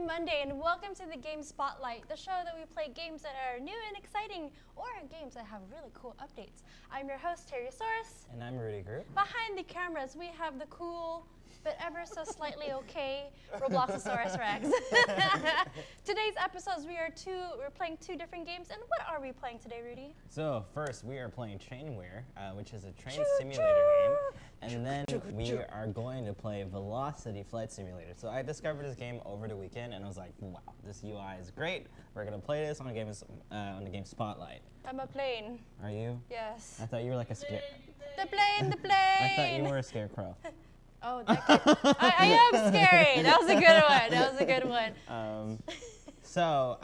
Monday, and welcome to the Game Spotlight, the show that we play games that are new and exciting, or games that have really cool updates. I'm your host, Terry-saurus. And I'm Rudy Group. Behind the cameras, we have the cool, but ever so slightly okay, Robloxosaurus Rex. Today's episodes, we're playing two different games, and what are we playing today, Rudy? So first, we are playing Trainware, which is a train simulator game. And then we are going to play Velocity Flight Simulator. So I discovered this game over the weekend, and I was like, wow, this UI is great. We're going to play this on the game Spotlight. I'm a plane. Are you? Yes. I thought you were like a The plane, the plane! I thought you were a scarecrow. Oh, I am scary. That was a good one. That was a good one. So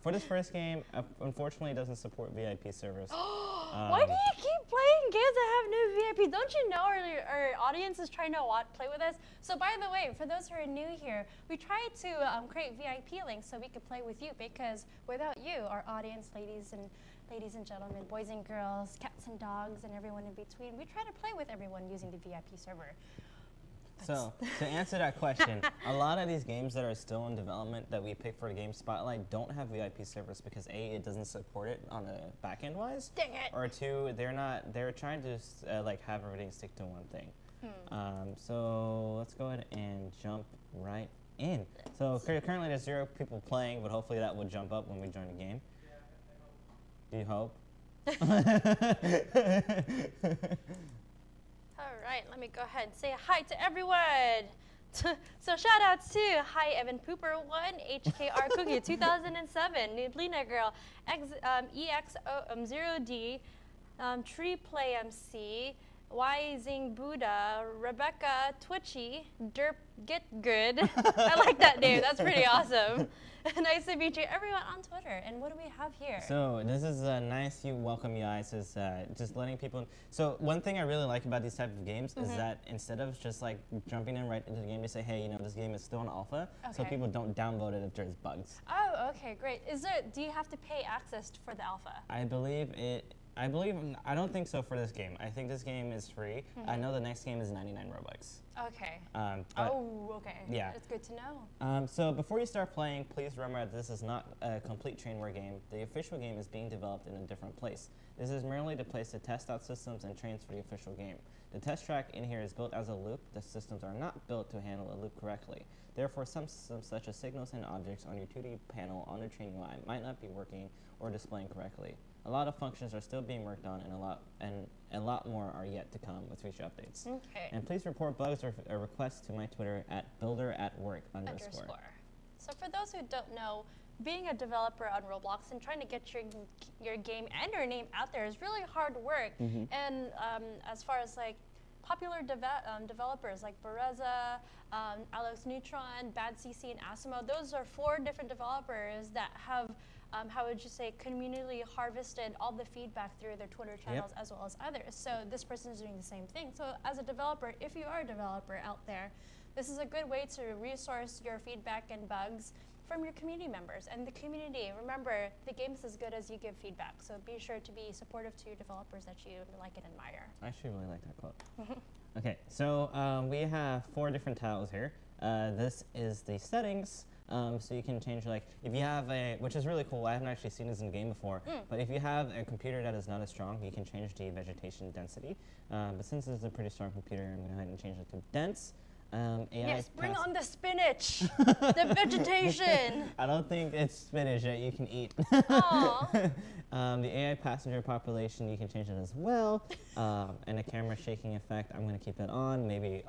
for this first game, unfortunately, it doesn't support VIP servers. Why do you keep playing games that have no VIP? Don't you know our audience is trying to play with us? So by the way, for those who are new here, we tried to create VIP links so we could play with you, because without you, our audience, ladies and gentlemen, boys and girls, cats and dogs, and everyone in between, we try to play with everyone using the VIP server. So, to answer that question, a lot of these games that are still in development that we pick for the Game Spotlight don't have VIP servers because A, it doesn't support it on a back-end wise. Dang it. Or two, they're trying to like have everything stick to one thing. So let's go ahead and jump right in. So currently there's 0 people playing, but hopefully that will jump up when we join the game. Do you hope? All right, let me go ahead and say hi to everyone. So shout outs to Hi Evan Pooper 1, HKR Cookie 2007, Nublina Girl, EXO0D, Tree Play MC, Wising Buddha, Rebecca Twitchy, Derp Get Good. I like that name. That's pretty awesome. Nice to meet you, everyone on Twitter. And what do we have here? So this is a nice welcome you guys. Is just letting people. So one thing I really like about these type of games is that instead of just like jumping in right into the game, they say, hey, you know, this game is still in alpha, so people don't download it if there's bugs. Oh, okay, great. Do you have to pay access for the alpha? I don't think so for this game. I think this game is free. I know the next game is 99 Robux. Okay. Okay. Yeah. That's good to know. So before you start playing, please remember that this is not a complete Trainware game. The official game is being developed in a different place. This is merely the place to test out systems and trains for the official game. The test track in here is built as a loop. The systems are not built to handle a loop correctly. Therefore, some systems such as signals and objects on your 2D panel on the train UI might not be working or displaying correctly. A lot of functions are still being worked on, and a lot more are yet to come with future updates. Okay. And please report bugs or requests to my Twitter at builderatwork_. So for those who don't know, being a developer on Roblox and trying to get your game and your name out there is really hard work. And as far as like popular developers like Bereza, Alex Neutron, Bad CC, and Asimo, those are 4 different developers that have how would you say, communally harvested all the feedback through their Twitter channels as well as others. So this person is doing the same thing. So as a developer, if you are a developer out there, this is a good way to resource your feedback and bugs from your community members. And the community, remember, the game is as good as you give feedback. So be sure to be supportive to your developers that you like and admire. I actually really like that quote. Okay, so we have 4 different tiles here. This is the settings. So you can change, like, if you have which is really cool, I haven't actually seen this in the game before, but if you have a computer that is not as strong, you can change the vegetation density. But since this is a pretty strong computer, I'm going to go ahead and change it to dense. AI yes, bring on the spinach, the vegetation. I don't think it's spinach that you can eat. The AI passenger population, you can change it as well. And the camera shaking effect, I'm going to keep it on. Maybe,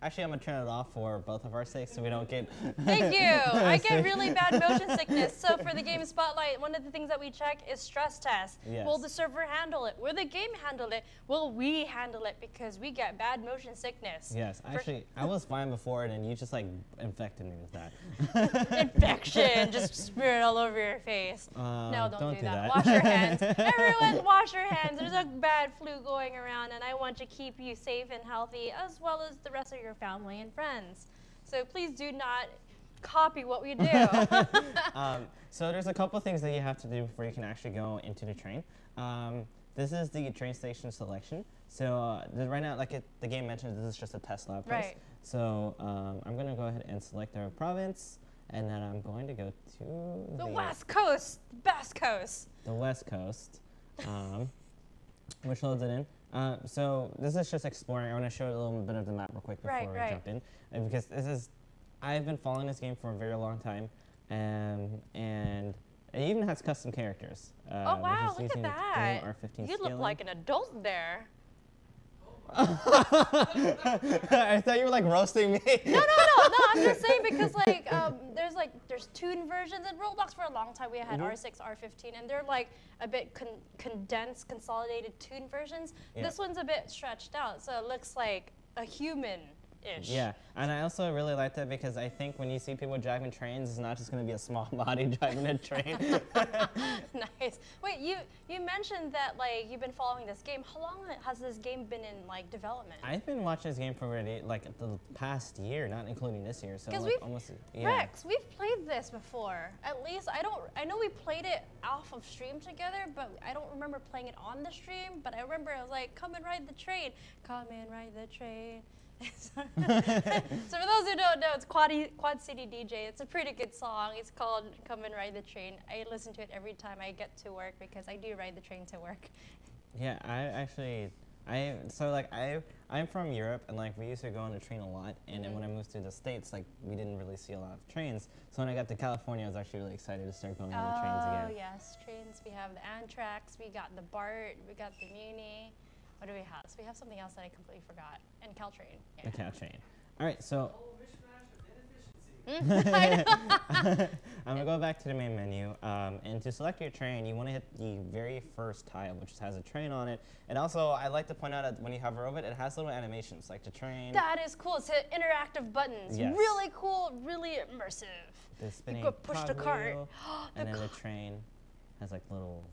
actually, I'm going to turn it off for both of our sakes so we don't get... Thank you. I get really bad motion sickness. So for the Game Spotlight, one of the things that we check is stress test. Yes. Will the server handle it? Will the game handle it? Will we handle it? Because we get bad motion sickness. Yes. Actually, I was fine before, and then you just like infected me with that. Infection, just smear it all over your face. No, don't do that. Wash your hands. Everyone, wash your hands. There's a bad flu going around, and I want to keep you safe and healthy, as well as the rest of your family and friends. So please do not copy what we do. So there's a couple things that you have to do before you can actually go into the train. This is the train station selection. So right now, like the game mentioned, this is just a test lab place. Right. So I'm going to go ahead and select our province, and then I'm going to go to the West Coast, best coast. The West Coast, which loads it in. So this is just exploring. I want to show you a little bit of the map real quick before we jump in, because I've been following this game for a very long time, and it even has custom characters. Oh wow, look at that. You look like an adult there. I thought you were like roasting me. No, I'm just saying because like there's tuned versions in Roblox. For a long time we had R6, R15, and they're like a bit condensed, consolidated tuned versions. Yeah. This one's a bit stretched out, so it looks like a human-ish. Yeah, and I also really like that because I think when you see people driving trains, it's not just going to be a small body driving a train. Nice. Wait, you mentioned that like you've been following this game. How long has this game been in like development? I've been watching this game for already like the past year, not including this year. So like almost. Yeah. Rex, we've played this before. At least I know we played it off of stream together, but I don't remember playing it on the stream. But I remember I was like, "Come and ride the train, come and ride the train." So for those who don't know, it's Quad City DJ. It's a pretty good song. It's called "Come and Ride the Train." I listen to it every time I get to work because I do ride the train to work. Yeah, I'm from Europe, and like we used to go on the train a lot. And then when I moved to the States, like we didn't really see a lot of trains. So when I got to California, I was actually really excited to start going on the trains again. Oh yes, trains. We have the Amtrak. We got the BART. We got the Muni. What do we have? So we have something else that I completely forgot. And Caltrain. Yeah. The Caltrain. All right, so I know. I'm gonna go back to the main menu, and to select your train, you want to hit the very first tile, which has a train on it. And also, I like to point out that when you hover over it, it has little animations, like the train. That is cool. It's interactive buttons. Yes. Really cool, really immersive. The spinning you go push the cart. And then the train has like little.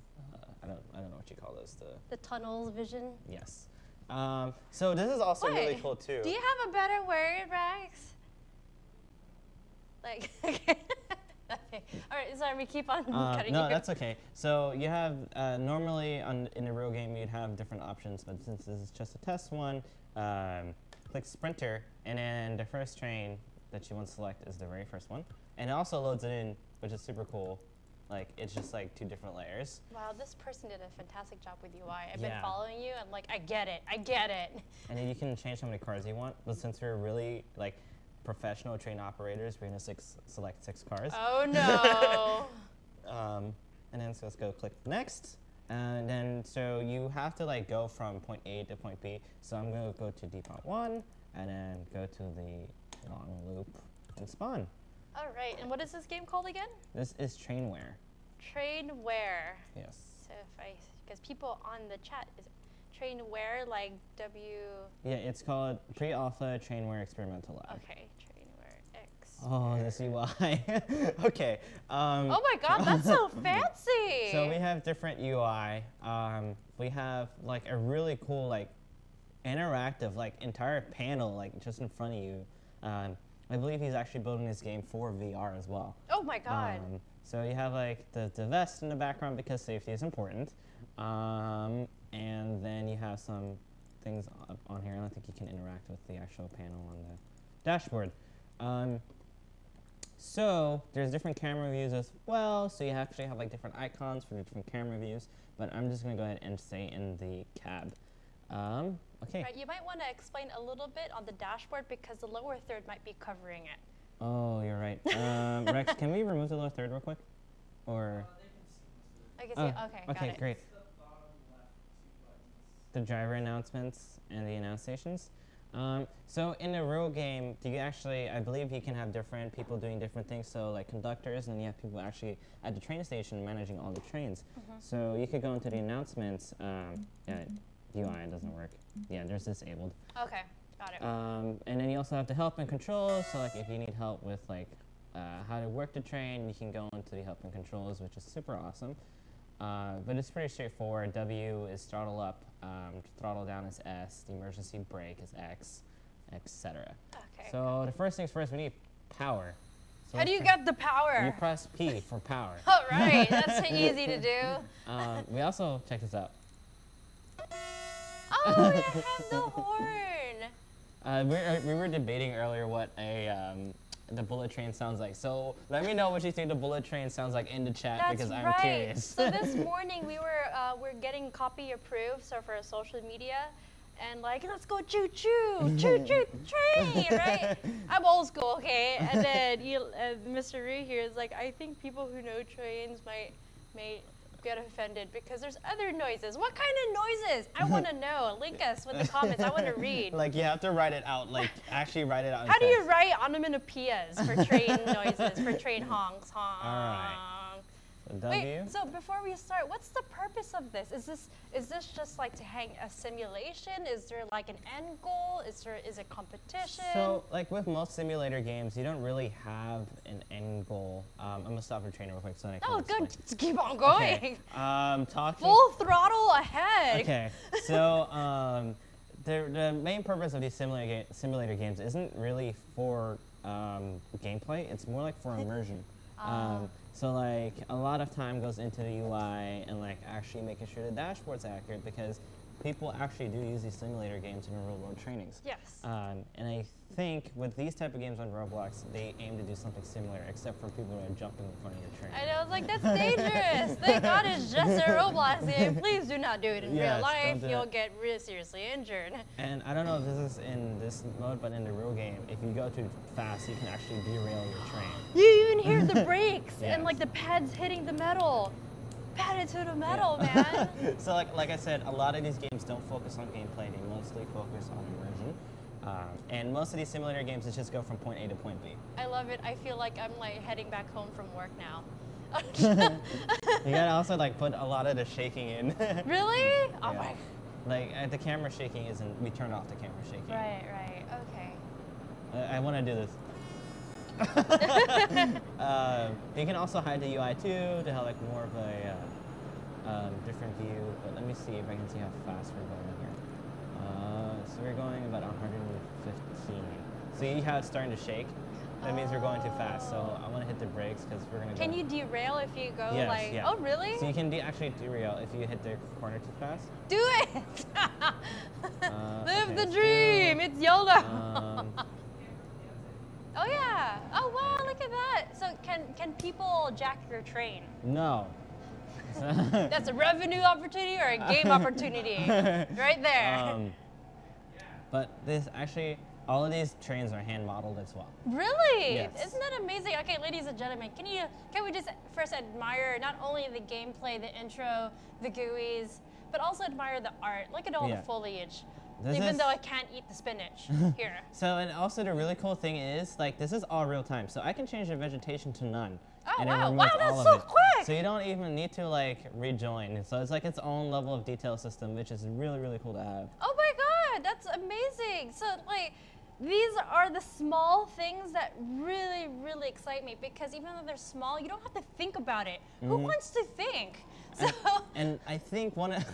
I don't know what you call those. The tunnels vision. Yes. So this is also really cool too. Do you have a better word, Rex? Like, okay. Okay. All right, sorry, we keep on cutting No, you. that's okay. So you have, normally in a real game, you'd have different options, but since this is just a test one, click Sprinter, and then the first train that you want to select is the very first one. And it also loads it in, which is super cool. Like, it's just like 2 different layers. Wow, this person did a fantastic job with UI. I've been following you, and like, I get it. And then you can change how many cars you want, but since we're really, like, professional train operators, we're gonna select 6 cars. Oh no. And then so let's go click next. And then so you have to like go from point A to point B. So I'm gonna go to depot 1 and then go to the long loop and spawn. All right, and what is this game called again? This is Trainware. Trainware. Yes. So because people on the chat, is Trainware like W? Yeah, it's called Pre-Alpha Trainware Experimental Lab. Okay, Trainware X. Oh, this UI. Okay. Oh my God, that's so fancy. So we have different UI. We have like a really cool like interactive like entire panel like just in front of you. I believe he's actually building this game for VR as well. Oh my God. So you have like the vest in the background because safety is important. And then you have some things on here. I don't think you can interact with the actual panel on the dashboard. So there's different camera views as well. So you actually have like different icons for the different camera views. But I'm just gonna go ahead and stay in the cab. Okay. Right, you might want to explain a little bit on the dashboard because the lower third might be covering it. Oh, you're right. Rex, can we remove the lower third real quick? Or? I can see. Okay, got okay, it. Great. The driver announcements and the announce stations. So in the real game, do you actually? I believe you can have different people doing different things. So like conductors, and then you have people actually at the train station managing all the trains. So you could go into the announcents. Yeah. UI doesn't work. Yeah, there's disabled. Okay, got And then you also have the help and controls. So like if you need help with like how to work the train, you can go into the help and controls, which is super awesome. But it's pretty straightforward. W is throttle up, throttle down is S, the emergency brake is X, etc. Okay. So the first things first, we need power. So how do you get the power? You press P for power. All right, that's easy to do. We also, check this out. Oh, it has the horn. We were debating earlier what the bullet train sounds like. So let me know what you think the bullet train sounds like in the chat because I'm curious. So this morning we're getting copy approved, so for social media, and like let's go choo choo choo choo train, right? I'm old school, okay? And then Mr. Rui here is like, I think people who know trains may get offended because there's other noises. What kind of noises? I want to know. Link us with the comments. I want to read. Like you have to write it out. Like actually write it out. How do you write onomatopoeias for train noises, for train honks, honk? All right. W. Wait, so before we start, what's the purpose of this? Is this just like to hang a simulation? Is there like an end goal? Is it competition? So like with most simulator games, you don't really have an end goal. I'm gonna stop the trainer real quick so I can good. Just keep on going. Okay. Talking. Full throttle ahead. Okay. So the main purpose of these simulator games isn't really for gameplay. It's more like for immersion. So like a lot of time goes into the UI and like actually making sure the dashboard's accurate because people actually do use these simulator games in their real world trainings. Yes. And I think with these type of games on Roblox, they aim to do something similar, except for people who are jumping in front of the train. I know, I was like, that's dangerous. Thank God it's just a Roblox game. Please do not do it in real life. You'll get really seriously injured. And I don't know if this is in this mode, but in the real game, if you go too fast, you can actually derail your train. You even hear the brakes and like the pads hitting the metal. Padded to the metal, man. So like I said, a lot of these games don't focus on gameplay. They mostly focus on immersion. And most of these simulator games is just go from point A to point B. I love it. I feel like I'm like heading back home from work now. You gotta also like put a lot of the shaking in. Really? Yeah. Oh my. Like the camera shaking isn't. We turned off the camera shaking. Right. Okay. I want to do this. You can also hide the UI too to have like more of a different view. But let me see if I can see how fast we're going here. So we're going about 115. See how it's starting to shake? That means we're going too fast. So I want to hit the brakes because we're gonna. Can you derail if you go like? Yeah. Oh really? So you can actually derail if you hit the corner too fast. Do it. Live the dream. It's YOLO. Oh yeah! Oh wow! Look at that. So can people jack your train? No. That's a revenue opportunity or a game opportunity, right there. But this actually, all of these trains are hand modeled as well. Really? Yes. Isn't that amazing? Okay, ladies and gentlemen, can we just first admire not only the gameplay, the intro, the GUIs, but also admire the art. Look at all the foliage. Even though I can't eat the spinach here. So, and also the really cool thing is, like, this is all real time. So I can change the vegetation to none. Oh, and wow. It Wow, that's so quick. So you don't even need to, like, rejoin. So it's like its own level of detail system, which is really, really cool to have. Oh my God, that's amazing. So, like, these are the small things that really, really excite me because even though they're small, you don't have to think about it. Who wants to think? So and I think one of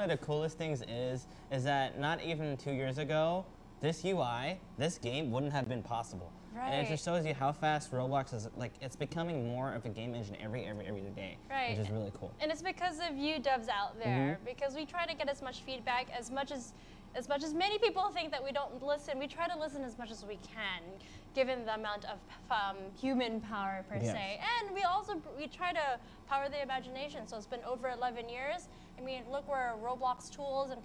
the coolest things is that not even 2 years ago, this UI, this game wouldn't have been possible. Right. And it just shows you how fast Roblox is. Like, it's becoming more of a game engine every day. Right. Which is really cool. And it's because of you devs out there, because we try to get as much feedback as much as many people think that we don't listen. We try to listen as much as we can, given the amount of human power per se. And we try to power the imagination. So it's been over 11 years. I mean, look where Roblox tools and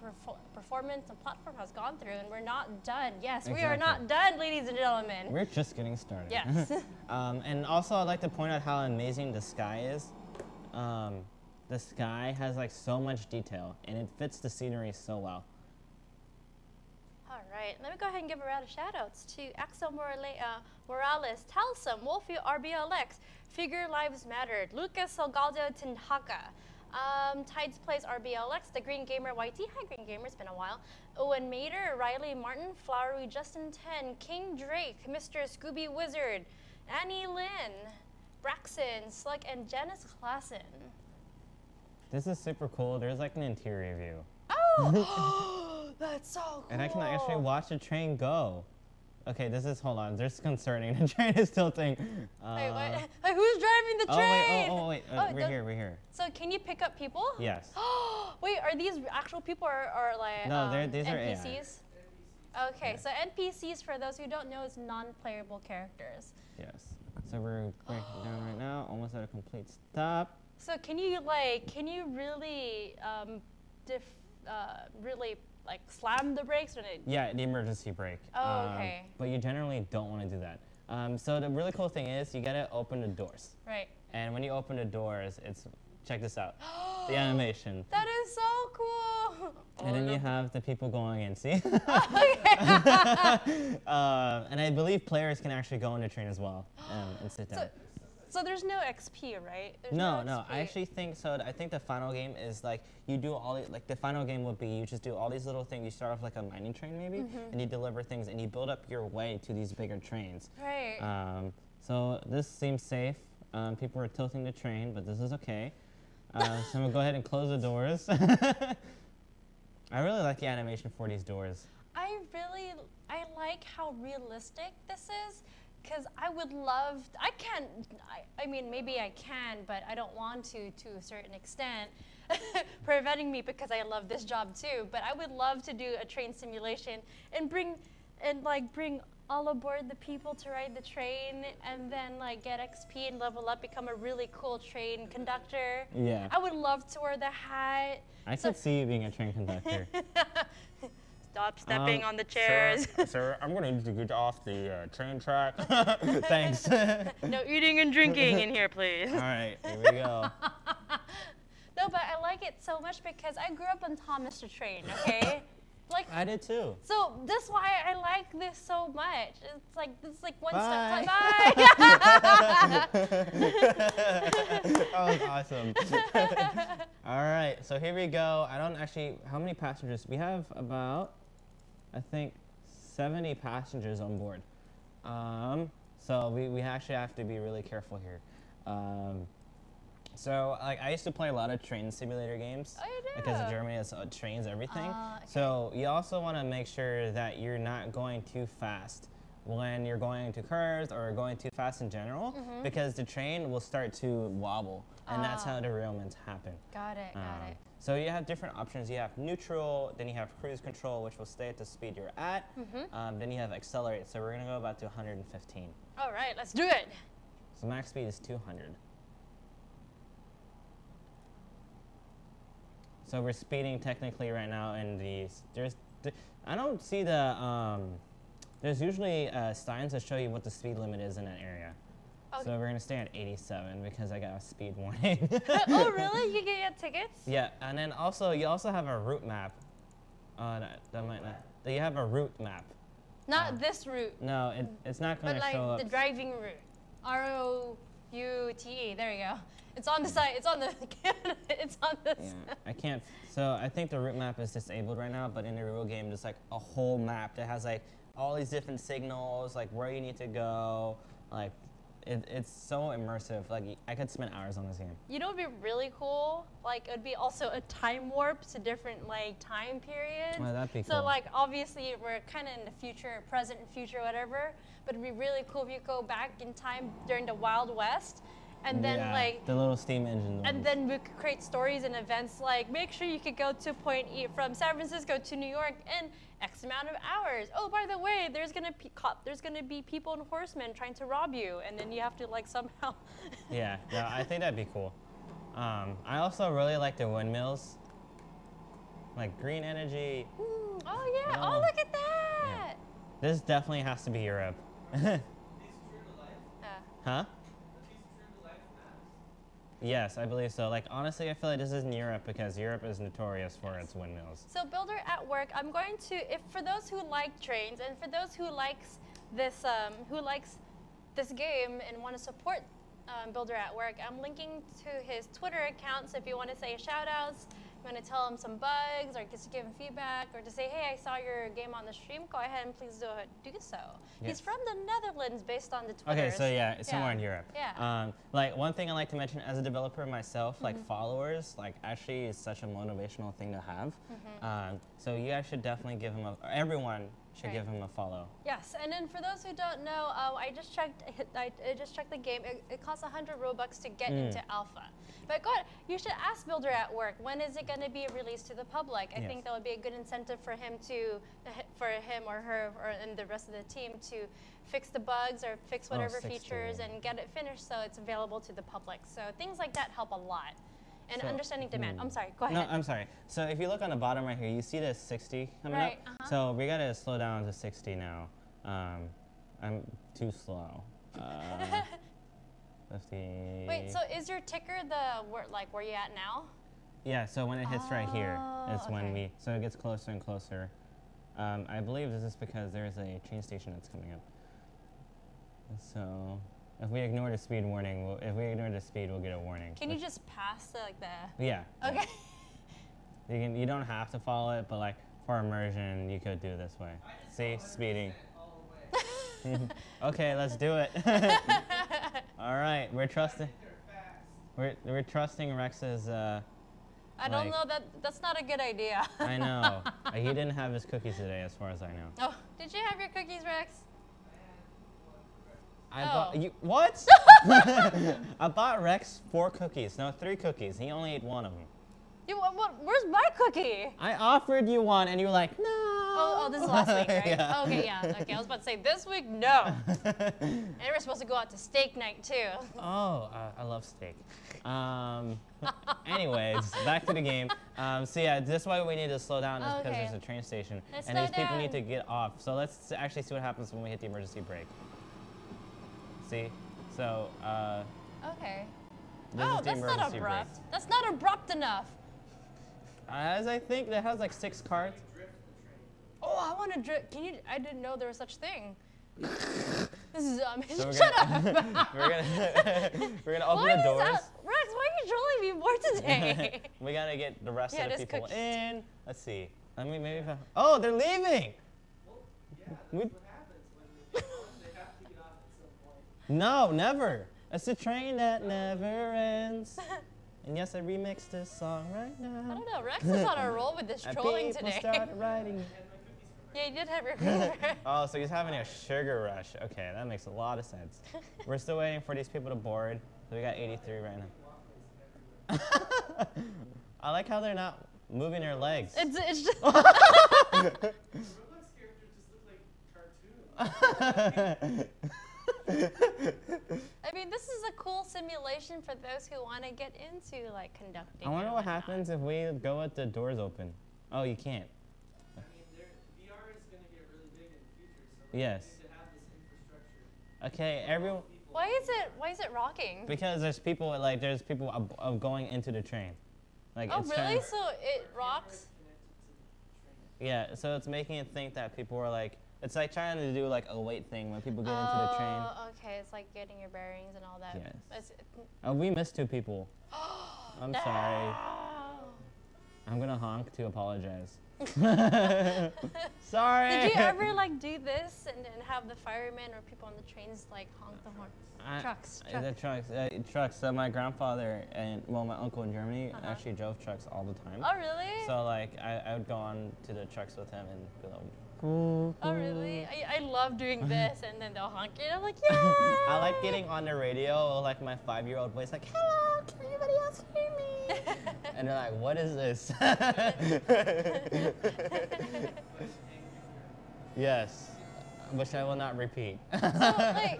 performance and platform has gone through, and we're not done. Yes, we are not done, ladies and gentlemen. We're just getting started. Yes. And also, I'd like to point out how amazing the sky is. The sky has like so much detail, and it fits the scenery so well. All right, let me go ahead and give a round of shout-outs to Axel Morales, Talsum, Wolfie RBLX, Figure Lives Mattered, Lucas Salgado Tindhaka, Tides plays RBLX, the Green Gamer YT. Hi, Green Gamer, it's been a while. Owen Mater, Riley Martin, Flowery Justin 10, King Drake, Mr. Scooby Wizard, Annie Lynn, Braxton, Slug, and Janice Klassen. This is super cool. There's like an interior view. Oh, that's so cool. And I can actually watch the train go. Okay, hold on, this is concerning. The train is tilting. Wait, what? Wait, who's driving the train? Oh, wait, we're here. So can you pick up people? Yes. Wait, are these actual people or like no, these are NPCs? AI. Okay, so NPCs, for those who don't know, is non-playable characters. Yes. So we're breaking down right now, almost at a complete stop. So can you really really like slam the brakes when it? Yeah, the emergency brake. Oh, okay. But you generally don't want to do that. So the really cool thing is you gotta open the doors. Right. And when you open the doors, check this out, the animation. That is so cool. And then you have the people going in, see? Okay. And I believe players can actually go on the train as well and sit down. So there's no XP, right? There's no. XP. I actually think so. I think the final game is like you do the final game would be you just do all these little things. You start off like a mining train maybe, and you deliver things, and you build up your way to these bigger trains. Right. So this seems safe. People are tilting the train, but this is okay. So I'm gonna go ahead and close the doors. I really like the animation for these doors. I like how realistic this is. Because I would love, I mean, maybe I can, but I don't want to a certain extent, preventing me because I love this job too. But I would love to do a train simulation and bring all aboard the people to ride the train and then like get XP and level up, become a really cool train conductor. Yeah. I would love to wear the hat. I could see you being a train conductor. Stop stepping on the chairs. Sir, I'm going to need to get off the train track. Thanks. No eating and drinking in here, please. All right, here we go. No, but I like it so much because I grew up on Thomas the Train, okay? Like I did too. So that's why I like this so much. It's like one Bye. step. Bye. That was awesome. All right, so here we go. I don't actually, how many passengers? We have about, I think, 70 passengers on board. So we actually have to be really careful here. So like I used to play a lot of train simulator games. Oh, you do? Because Germany has trains, everything. Okay. So you also want to make sure that you're not going too fast when you're going into curves or going too fast in general, because the train will start to wobble, and that's how derailments happen. Got it. So you have different options. You have neutral, then you have cruise control, which will stay at the speed you're at. Then you have accelerate. So we're gonna go about to 115. All right, let's do it. So max speed is 200. So we're speeding technically right now in these. I don't see the, there's usually signs that show you what the speed limit is in that area. Okay. So we're gonna stay at 87 because I got a speed warning. Oh really? You get tickets? Yeah, and then also, you also have a route map. That might not, you have a route map. Not this route. No, it's not gonna show up. But like the driving route. ROUTE, there you go. It's on the side, it's on the, it's on the Yeah, I can't, so I think the route map is disabled right now, but in the real game, there's like a whole map that has like all these different signals, like where you need to go, like it's so immersive. Like I could spend hours on this game. You know what would be really cool? Like it would be also a time warp to different like time periods. Well, that'd be cool. So like obviously we're kind of in the future, present and future, whatever, but it'd be really cool if you go back in time during the Wild West. And then like the little steam engine. And then we could create stories and events like make sure you could go to point E from San Francisco to New York in X amount of hours. Oh, by the way, there's gonna be people and horsemen trying to rob you, and then you have to like somehow. Yeah, no, I think that'd be cool. I also really like the windmills, like green energy. Ooh, oh yeah! Oh look at that! Yeah. This definitely has to be Europe. Huh? Yes, I believe so. Like, honestly, I feel like this is in Europe because Europe is notorious for its windmills. So, Builder at Work, I'm going to, for those who like trains and for those who likes this game and want to support Builder at Work. I'm linking to his Twitter account, so if you want to say shout outs, you want to tell him some bugs, or just give him feedback, or to say, hey, I saw your game on the stream, go ahead and please do so. Yes. He's from the Netherlands, based on the Twitter. Okay, so yeah, it's somewhere in Europe. Yeah. Like one thing I like to mention as a developer myself, like followers, like actually is such a motivational thing to have. So you guys should definitely give him everyone should give him a follow. Yes, and then for those who don't know, I just checked the game. It costs 100 Robux to get into alpha. But go ahead, you should ask Builder at Work, when is it going to be released to the public? I think that would be a good incentive for him or her and the rest of the team to fix the bugs or fix whatever features and get it finished so it's available to the public. So things like that help a lot. And understanding demand. I'm sorry, go ahead. No, I'm sorry. So if you look on the bottom right here, you see this 60 coming up? So we gotta slow down to 60 now. I'm too slow. 50. Wait, so is your ticker where you at now? Yeah, so when it hits right here, it's when so it gets closer and closer. I believe this is because there's a train station that's coming up. So if we ignore the speed warning, we'll get a warning. Can you just pass the Yeah. Okay. You don't have to follow it, but like for immersion, you could do it this way. See, speeding. Okay, let's do it. All right, we're trusting Rex's. I don't know, that's not a good idea. I know. He didn't have his cookies today, as far as I know. Oh, did you have your cookies, Rex? I bought you what? I bought Rex 4 cookies. No, 3 cookies. He only ate 1 of them. Where's my cookie? I offered you one, and you were like, no. Oh, this is last week, right? Yeah. Okay, yeah. Okay, I was about to say this week, no. And we're supposed to go out to steak night too. Oh, I love steak. Anyways, back to the game. So yeah, this is why we need to slow down is because there's a train station, and these people need to get off. So let's actually see what happens when we hit the emergency brake. See? So, okay. This that's not abrupt. That's not abrupt enough. As I think that has like 6 carts. Oh, I want to drift. Can you? I didn't know there was such thing. This is So shut up. we're gonna open the doors. Rex, why are you trolling me more today? We gotta get the rest of the people cookies. in. Let's see. Oh, they're leaving. Well, yeah, that's what happens when they get on. They have to get off at some point. No, never. It's a train that never ends. And yes, I remixed this song right now. I don't know. Rex is on a roll with this trolling today. Started writing. Yeah, you did have your cookies. Oh, so he's having a sugar rush. Okay, that makes a lot of sense. We're still waiting for these people to board. So we got 83 right now. I like how they're not moving their legs. It's just. Roblox characters just look like cartoons. I mean, this is a cool simulation for those who want to get into like conducting. I wonder what happens if we go with the doors open. Oh, you can't. I mean, VR is going to get really big in the future, so Yes. we need to have this infrastructure. Okay, everyone. Why is it rocking? Because there's people going into the train. Like Oh, it's really? So it rocks? Yeah, so it's making it think that people are like, it's like trying to do like a weight thing when people get into the train. Oh, okay. It's like getting your bearings and all that. Yes. Oh, we missed 2 people. I'm sorry. I'm gonna honk to apologize. Sorry. Did you ever like do this and have the firemen or people on the trains like honk the horn? Trucks. Trucks. So my grandfather and my uncle in Germany actually drove trucks all the time. Oh, really? So like I would go on to the trucks with him and be like, oh, really? I love doing this, and then they'll honk it. I'm like, yeah. I like getting on the radio, like my 5-year-old voice, like, hello, can anybody else hear me? And they're like, what is this? Yes, which I will not repeat. So, like,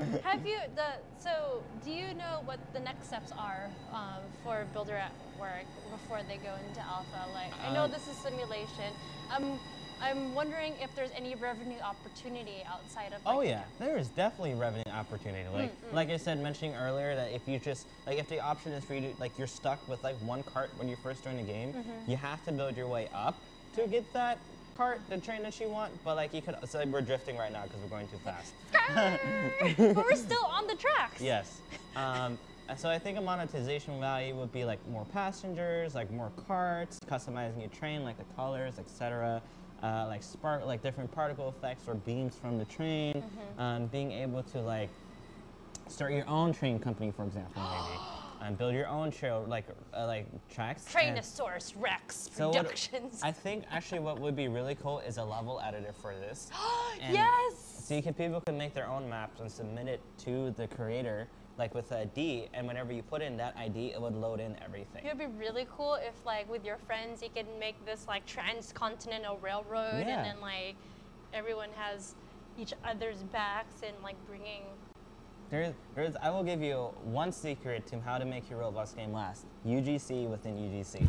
do you know what the next steps are for Builder at Work before they go into alpha? Like, I know this is simulation. I'm wondering if there's any revenue opportunity outside of. Like, oh yeah, there is definitely revenue opportunity. Like I said, mentioning earlier that if you just if the option is for you to you're stuck with like 1 cart when you first join the game, you have to build your way up to get that cart, the train that you want. But like you could, so we're drifting right now because we're going too fast. But we're still on the tracks. Yes. So I think a monetization value would be like more passengers, like more carts, customizing your train, like the colors, etc. Like different particle effects or beams from the train. Being able to like start your own train company, for example, maybe. And build your own trail, like tracks. Trainosaurus Rex Productions. I think actually what would be really cool is a level editor for this. Yes! So people can make their own maps and submit it to the creator, like with an ID, and whenever you put in that ID, it would load in everything. It would be really cool if, like, with your friends, you could make this like transcontinental railroad, and then like everyone has each other's backs and like bringing. I will give you one secret to how to make your Roblox game last. UGC within UGC.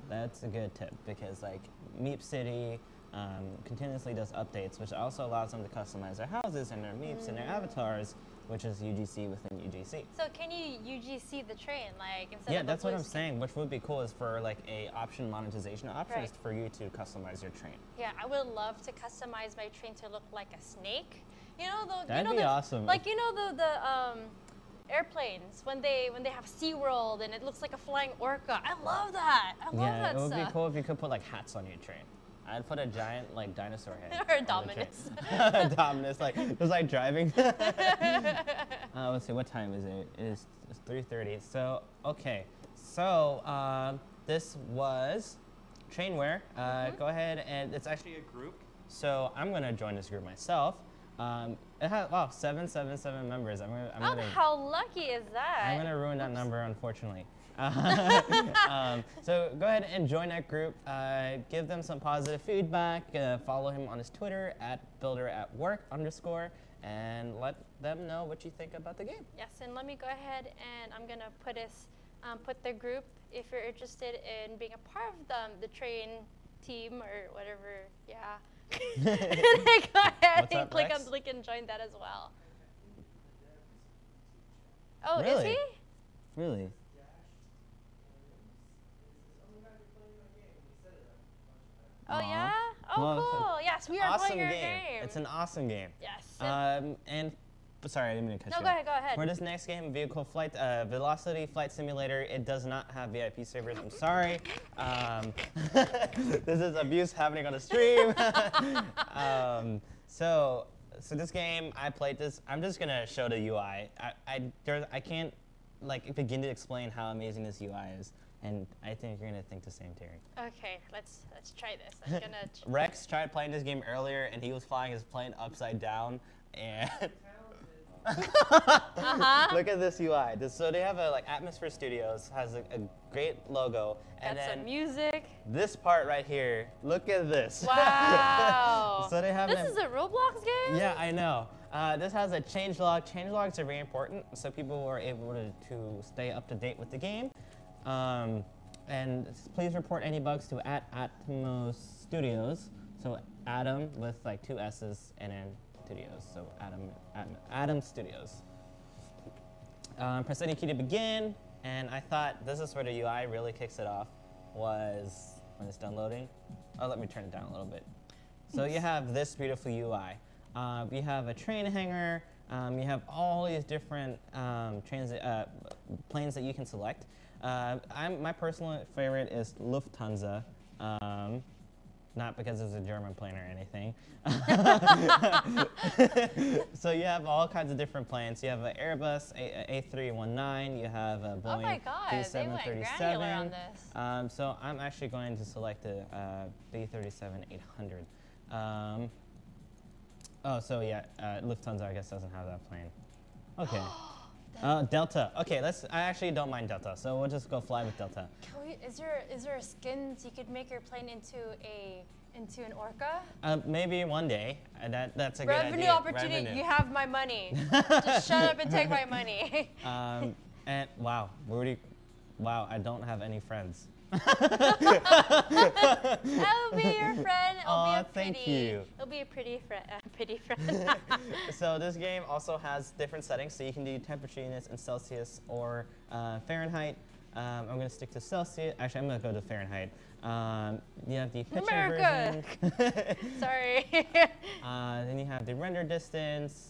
That's a good tip because like Meep City continuously does updates, which also allows them to customize their houses and their Meeps and their avatars, which is UGC within UGC. So can you UGC the train, like instead of Yeah, that's what I'm saying. Which would be cool is for like a option monetization option is for you to customize your train. Yeah, I would love to customize my train to look like a snake. You know the That'd be awesome. Like the airplanes when they have SeaWorld and it looks like a flying orca. I love that. I love that stuff. It would be cool if you could put like hats on your train. I'd put a giant like dinosaur head. Or a Dominus. Dominus, like just like driving. Let's see, what time is it? It's 3:30. So okay, so this was Trainware. Go ahead, and it's actually a group. So I'm gonna join this group myself. It has 777 members. How lucky is that? I'm gonna ruin that number, unfortunately. So go ahead and join that group. Give them some positive feedback. Follow him on his Twitter @builderatwork_, and let them know what you think about the game. Yes, and let me go ahead and I'm gonna put the group if you're interested in being a part of the train team or whatever. Yeah. Go ahead and click on the link and join that as well. Oh, really? is he? Really? Oh yeah? Oh cool. Yes, we are awesome playing your game. It's an awesome game. Yes. And sorry, I didn't mean to cut you off. No, go ahead. For this next game, Velocity Flight Simulator, it does not have VIP servers. I'm sorry. This is abuse happening on the stream. So this game, I played this. I'm just gonna show the UI. I can't like begin to explain how amazing this UI is. And I think you're gonna think the same, Terry. Okay, let's try this. I'm gonna. Rex tried playing this game earlier, and he was flying his plane upside down. And look at this UI. So they have a Atmosphere Studios has a great logo, and Got then some music. This part right here. Look at this. Wow. So they have. This is a Roblox game. Yeah, I know. This has a changelog. Changelogs are very important, so people are able to stay up to date with the game. And please report any bugs to @Atmos Studios. So Adam with like 2 S's and then Studios. So Adam Studios. Press any key to begin. And I thought this is where the UI really kicks it off. Was when it's done loading. Oh, let me turn it down a little bit. So you have this beautiful UI. You have a train hangar. You have all these different planes that you can select. My personal favorite is Lufthansa, not because it's a German plane or anything. So you have all kinds of different planes. You have an Airbus A319. You have a Boeing Oh my God, they went granular on this. So I'm actually going to select the B37-800. Oh, so yeah, Lufthansa I guess doesn't have that plane. Okay. Delta. Okay, I actually don't mind Delta, so we'll just go fly with Delta. Is there a skin so you could make your plane into an orca? Maybe one day. That's a good idea. Revenue opportunity. You have my money. Just shut up and take my money. And wow, wow, I don't have any friends. I'll be your friend. Thank you. It'll be a pretty friend. So this game also has different settings, so you can do temperature units in Celsius or Fahrenheit. I'm going to stick to Celsius. Actually, I'm going to go to Fahrenheit. You have the picture version. Sorry. Then you have the render distance.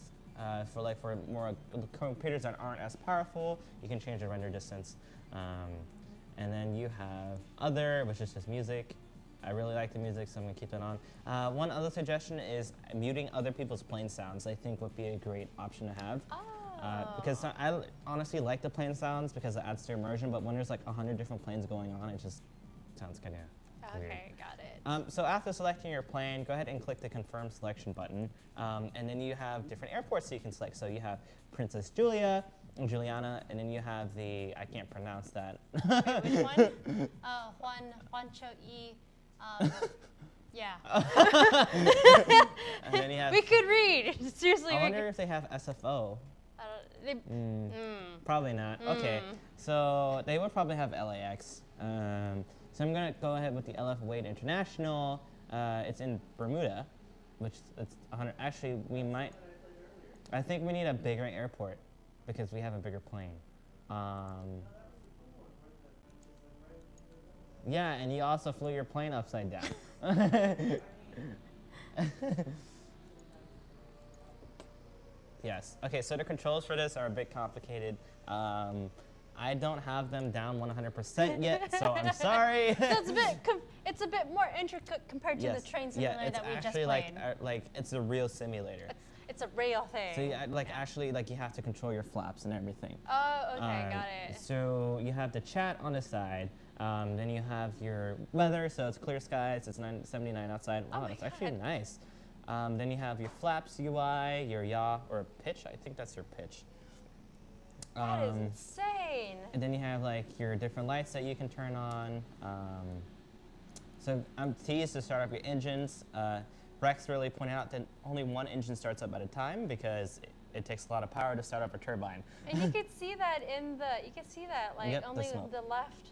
For more computers that aren't as powerful, you can change the render distance. And then you have other, which is just music. I really like the music, so I'm gonna keep that on. One other suggestion is muting other people's plane sounds. I think would be a great option to have. Because I honestly like the plane sounds because it adds to immersion, but when there's like 100 different planes going on, it just sounds kind of weird. Okay, got it. So after selecting your plane, go ahead and click the confirm selection button. And then you have different airports that you can select. So you have Princess Juliana, and then you have the, I can't pronounce that. Wait, which one? Juancho E. Yeah. And then you have, we could read. Seriously. I wonder if they have SFO. Probably not. Okay, so they would probably have LAX. So I'm gonna go ahead with the LF Wade International. It's in Bermuda, which it's 100. Actually, we might. I think we need a bigger airport because we have a bigger plane. Yeah, and you also flew your plane upside down. Yes. Okay, so the controls for this are a bit complicated. I don't have them down 100% yet, so I'm sorry. So it's a bit more intricate compared to the train simulator that we just played. Yeah, it's actually like it's a real simulator. It's a real thing. So actually you have to control your flaps and everything. Oh, okay, got it. So you have the chat on the side. Then you have your weather, so it's clear skies. It's 79 outside. Wow, that's actually nice. Then you have your flaps UI, your yaw or pitch. I think that's your pitch. That is insane. And then you have like your different lights that you can turn on. So I'm teased to start up your engines. Rex really pointed out that only one engine starts up at a time because it takes a lot of power to start up a turbine. And you could see that in the, like only the left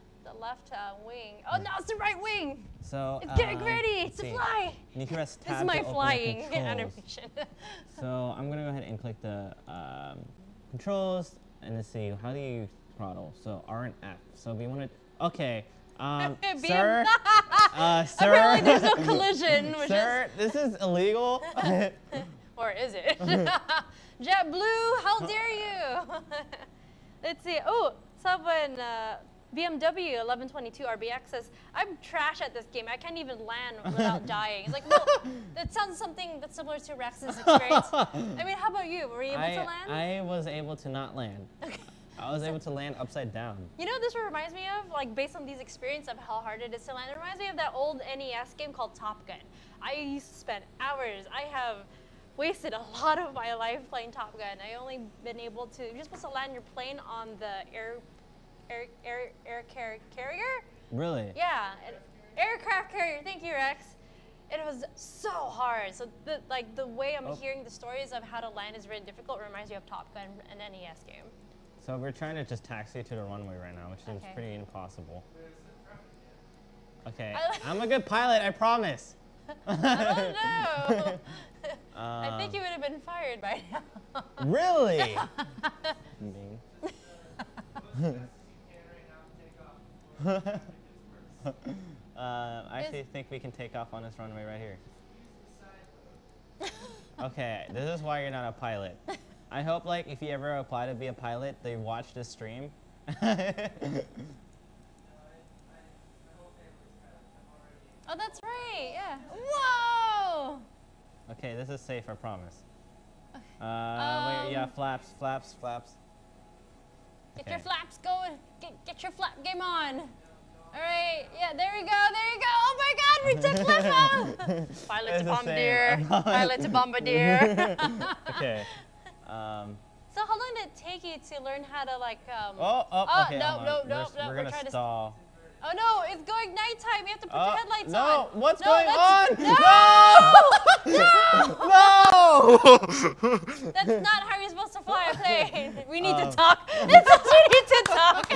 wing. Oh no, it's the right wing. So it's getting ready to fly. And you can press tab this is my to open flying the controls. animation. So I'm gonna go ahead and click the controls and let's see, how do you throttle? So R and F. So we want to, okay. Sir, apparently there's no collision. Sir, this is illegal. Or is it? JetBlue, how dare you? Let's see. Oh, someone, BMW 1122 RBX says, I'm trash at this game. I can't even land without dying. It's like, well, that sounds something that's similar to Rex's experience. I mean, how about you? Were you able to land? I was able to not land. Okay. I was able to land upside down. You know what this reminds me of? Like, based on these experiences of how hard it is to land, it reminds me of that old NES game called Top Gun. I used to spend hours. I have wasted a lot of my life playing Top Gun. I only been able to, you're supposed to land your plane on the air carrier? Really? Yeah, aircraft carrier. Thank you, Rex. It was so hard. So the way I'm hearing the stories of how to land is really difficult. It reminds me of Top Gun, an NES game. So we're trying to just taxi to the runway right now, which seems pretty impossible. Okay, I'm a good pilot, I promise. I don't know. I think you would have been fired by now. Really? I actually think we can take off on this runway right here. Okay, this is why you're not a pilot. I hope, like, if you ever apply to be a pilot, they watch this stream. Oh, that's right, yeah. Whoa! Okay, this is safe, I promise. Wait, yeah, flaps. Get your flaps going. Get your flap game on. All right, yeah, there we go. Oh my God, we took flap off. Pilot to bombardier. Pilot to bombardier. Okay. So how long did it take you to learn how to like? Okay. No. We're gonna stall. Oh no, it's going nighttime. We have to put the headlights on. No, what's going on? No! That's not how you're supposed to fly a plane. We need to talk. This is we need to talk.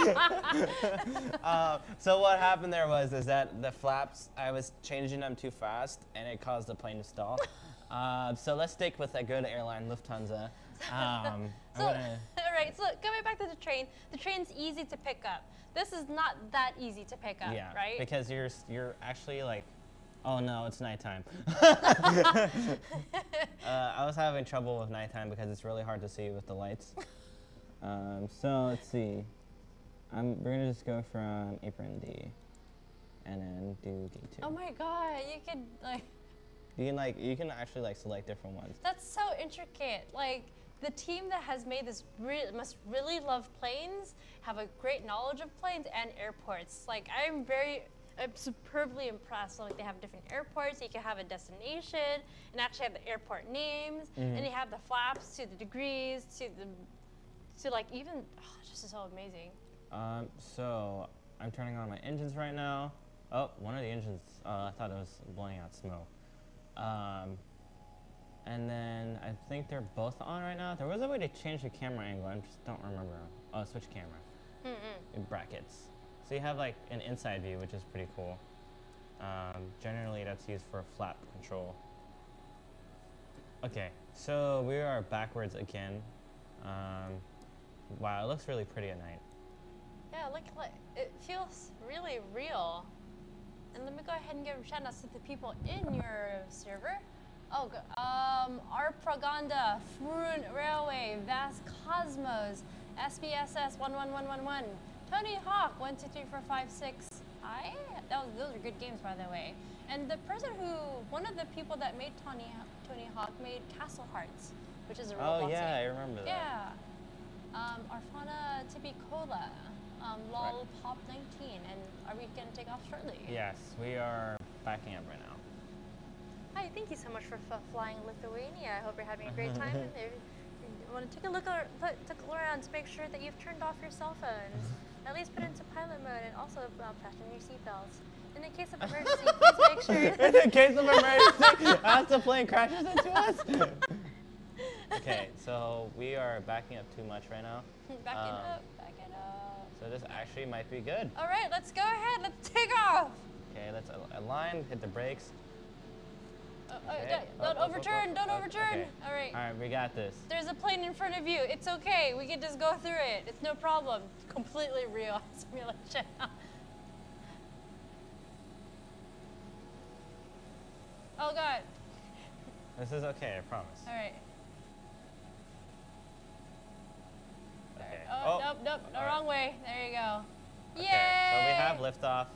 So what happened there was that the flaps, I was changing them too fast, and it caused the plane to stall. So let's stick with a good airline, Lufthansa. All right, so coming back to the train's easy to pick up. This is not that easy to pick up, right? Because you're actually like, oh no, it's nighttime. I was having trouble with nighttime because it's really hard to see with the lights. So let's see. We're gonna just go from apron D, and then do gate 2. Oh my god, you could like. You can actually like select different ones. That's so intricate. Like the team that has made this must really love planes, have a great knowledge of planes and airports. Like I'm superbly impressed. Like they have different airports. You can have a destination and actually have the airport names, and you have the flaps to the degrees to like even. Oh, this is so amazing. So I'm turning on my engines right now. Oh, one of the engines. I thought it was blowing out smoke. And then I think they're both on right now. There was a way to change the camera angle. I just don't remember. Oh, switch camera. In brackets. So you have like an inside view, which is pretty cool. Generally, that's used for flap control. Okay, so we are backwards again. Wow, it looks really pretty at night. Yeah, like it feels really real. And let me go ahead and give shout outs to the people in your server. Oh, our Praganda, Frun Railway, Vast Cosmos, SBSS 11111, Tony Hawk 1 2 3 4 5 6. Those are good games, by the way. And the person one of the people that made Tony Hawk made Castle Hearts, which is a Roblox Oh yeah, game. I remember that. Yeah. Arfana Tipicola. Lol Pop 19, and are we going to take off shortly? Yes, we are backing up right now. Hi, thank you so much for flying Lithuania. I hope you're having a great time. And if you want to take a look around to make sure that you've turned off your cell phones, at least put into pilot mode, and also fasten your seatbelts. In the case of emergency, please make sure. In the case of emergency, as the plane crashes into us. Okay, so we are backing up too much right now. Back it up, back it up. So this actually might be good. All right, let's go ahead. Let's take off. Okay, let's align, hit the brakes. Okay. Don't overturn, don't overturn. Okay. All right. All right, we got this. There's a plane in front of you. It's okay. We can just go through it. It's no problem. Completely real simulation. Oh God. This is okay, I promise. All right. Okay. Oh, nope, the wrong way. There you go. Okay, Yay! so we have liftoff.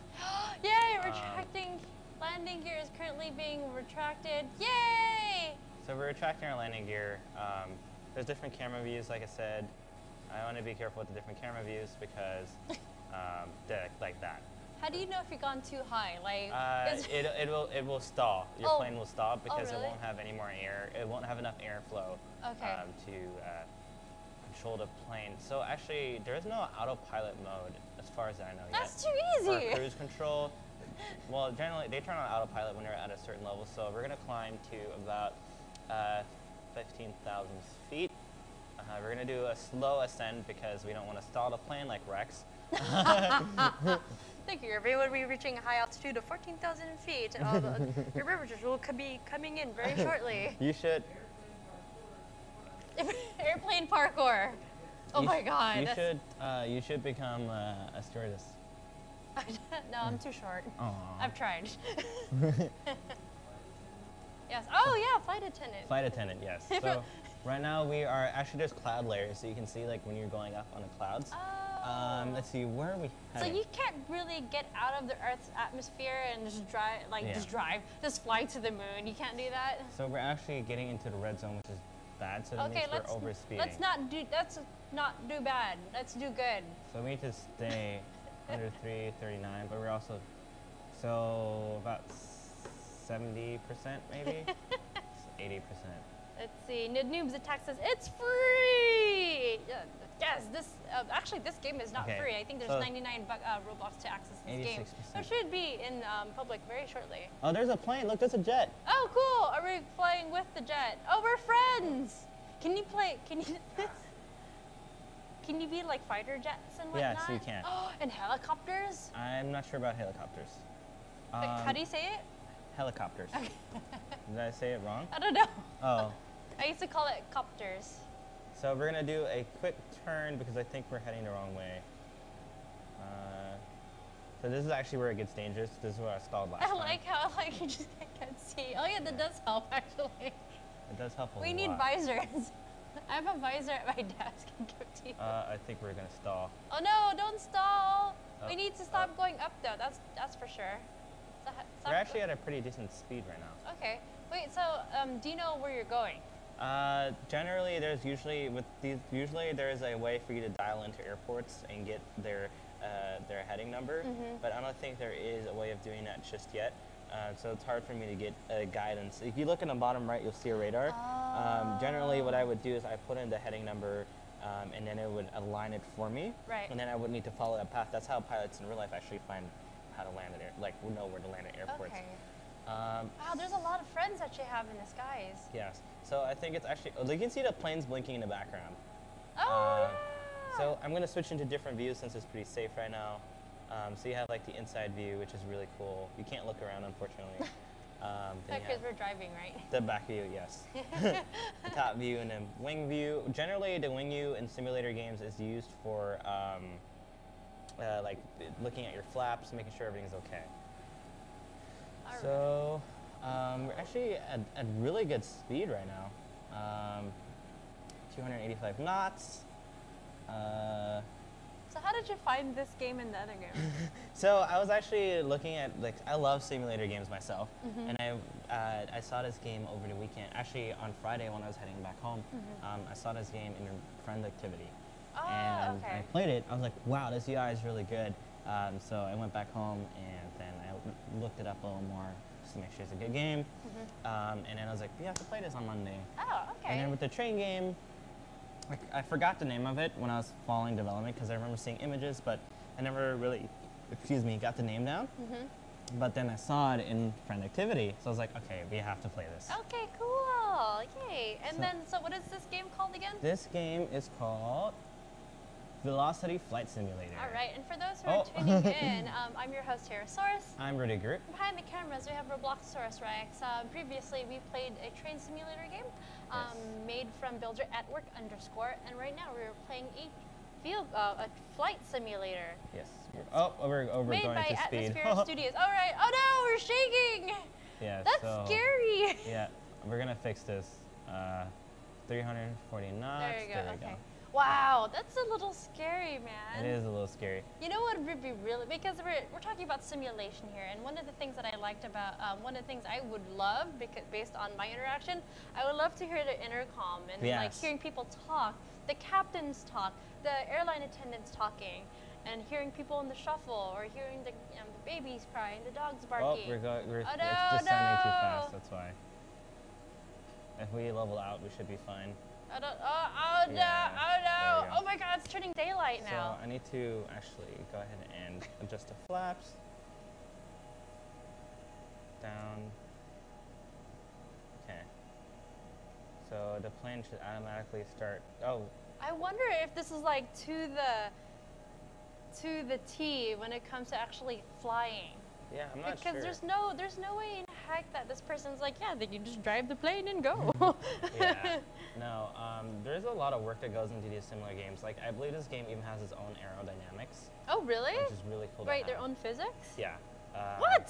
Yay! Retracting. Landing gear is currently being retracted. Yay! So we're retracting our landing gear. There's different camera views, like I said. I want to be careful with the different camera views because they're like that. How do you know if you've gone too high? Like it will stall. Your plane will stall because really? it won't have any more air. It won't have enough airflow to control the plane. So actually, there is no autopilot mode as far as I know yet. That's too easy. For cruise control. Well, generally they turn on autopilot when you're at a certain level. So we're gonna climb to about 15,000 feet. We're gonna do a slow ascend because we don't want to stall the plane like Rex. Thank you. Everyone will be reaching a high altitude of 14,000 feet. Your beverages will be coming in very shortly. You should. Airplane parkour. Oh my God. You should become a stewardess. No, I'm too short. Aww. I've tried. Yes. Oh yeah, flight attendant. Flight attendant, yes. So right now we are actually there's cloud layers, so you can see like when you're going up on the clouds. Oh. Let's see, where are we heading? So you can't really get out of the Earth's atmosphere and just just fly to the moon. You can't do that. So we're actually getting into the red zone, which is bad. So that means we're overspeeding. Let's not do. Let's not do bad. Let's do good. So we need to stay under 339, but we're also about 70% maybe, 80%. Let's see. Noobs attack says it's free. Yes, actually this game is not free. I think there's 99 Roblox to access this game. So it should be in public very shortly. Oh, there's a plane. Look, there's a jet. Oh, cool. Are we flying with the jet? Oh, we're friends. Can you play? Can you be like fighter jets and whatnot? Yes, you can. Oh, and helicopters? I'm not sure about helicopters. Wait, how do you say it? Helicopters. Okay. Did I say it wrong? I don't know. Oh. I used to call it copters. So we're gonna do a quick turn because I think we're heading the wrong way. So this is actually where it gets dangerous. This is where I stalled last time. I like how you just can't see. Oh yeah, that does help actually. It does help a lot. We need visors. I have a visor at my desk. I can give it to you. I think we're gonna stall. Oh no! Don't stall. We Oh, need to stop going up though. That's for sure. We're actually at a pretty decent speed right now. Okay. Wait. So, do you know where you're going? Generally, there's usually there is a way for you to dial into airports and get their heading number, but I don't think there is a way of doing that just yet. So it's hard for me to get guidance. If you look in the bottom right, you'll see a radar. Generally, what I would do is I put in the heading number, and then it would align it for me. Right. And then I would need to follow that path. That's how pilots in real life actually find how to land know where to land at airports. Okay. Wow, there's a lot of friends that you have in the skies. Yes. So I think it's actually, you can see the planes blinking in the background. Oh, So I'm going to switch into different views since it's pretty safe right now. So you have like the inside view, which is really cool. You can't look around, unfortunately. because we're driving, right? The back view, yes. The top view and then wing view. Generally, the wing view in simulator games is used for like looking at your flaps, making sure everything's okay. So we're actually at really good speed right now. 285 knots. So how did you find this game and the other game? So I was actually looking at, like, I love simulator games myself, and I saw this game over the weekend. Actually, on Friday when I was heading back home, I saw this game in a friend activity, and I played it. I was like, wow, this UI is really good. So I went back home and then I looked it up a little more just to make sure it's a good game. And then I was like, you have to play this on Monday. Oh, okay. And then with the train game, I forgot the name of it when I was following development because I remember seeing images, but I never really, got the name down. But then I saw it in friend activity, so I was like, okay, we have to play this. Okay, cool. Yay. And so what is this game called again? This game is called Velocity Flight Simulator. All right, and for those who are tuning in, I'm your host, Herasaurus. I'm Rudy Groot. Behind the cameras, we have Roblox Rex. Previously, we played a train simulator game made from builder @work_, and right now we're playing a flight simulator. Yes. We're made going by to speed. Atmosphere Studios. All right. Oh no, we're shaking. Yeah. That's scary. Yeah, we're gonna fix this. 340 knots. There you go. There we go. Wow, that's a little scary, man. It is a little scary. You know what would be really, because we're talking about simulation here, and one of the things that I liked about, one of the things I would love, because based on my interaction, I would love to hear the intercom and like hearing people talk, the captains talk, the airline attendants talking, and hearing people in the shuffle, or hearing the babies cry and the dogs barking. It's descending too fast, that's why. If we level out, we should be fine. Oh no! Oh my God, it's turning daylight now. So I need to actually go ahead and adjust the flaps. Down. Okay. So the plane should automatically start. Oh. I wonder if this is like to the T when it comes to actually flying. Yeah, I'm not sure. Because there's no way in heck that this person's like, yeah, they can just drive the plane and go. Yeah. No, there's a lot of work that goes into these similar games. Like, I believe this game even has its own aerodynamics. Oh, really? Which is really cool. Right, their own physics? Yeah. What?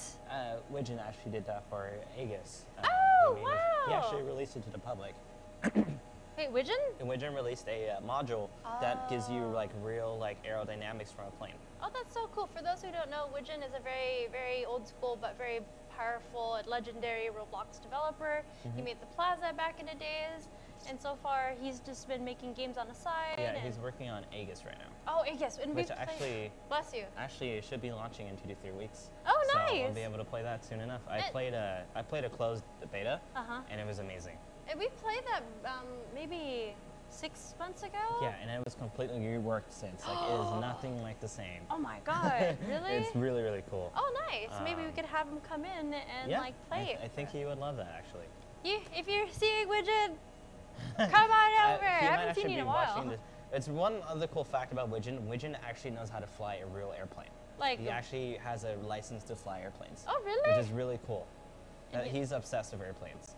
Widgeon actually did that for Aegis. Oh, wow. He actually released it to the public. Wait, Widgeon? And Widgeon released a module that gives you like real aerodynamics from a plane. Oh, that's so cool. For those who don't know, Widgeon is a very, very old school but very powerful and legendary Roblox developer. He made the Plaza back in the days, and so far he's just been making games on the side. Yeah, he's working on Aegis right now. Oh, Aegis. And which actually, bless you. Actually, it should be launching in 2 to 3 weeks. Oh, so nice. I'll be able to play that soon enough. I played a closed beta, and it was amazing. And we played that maybe 6 months ago? Yeah, and it was completely reworked since. Like, it is nothing like the same. Oh my God, really? It's really, really cool. Oh, nice. Maybe we could have him come in and like play it. I think he would love that, actually. If you're seeing Widgeon, come on over. I haven't seen you in a while. It's one other cool fact about Widgeon. Widgeon actually knows how to fly a real airplane. Like, he actually has a license to fly airplanes. Oh, really? Which is really cool. He's obsessed with airplanes.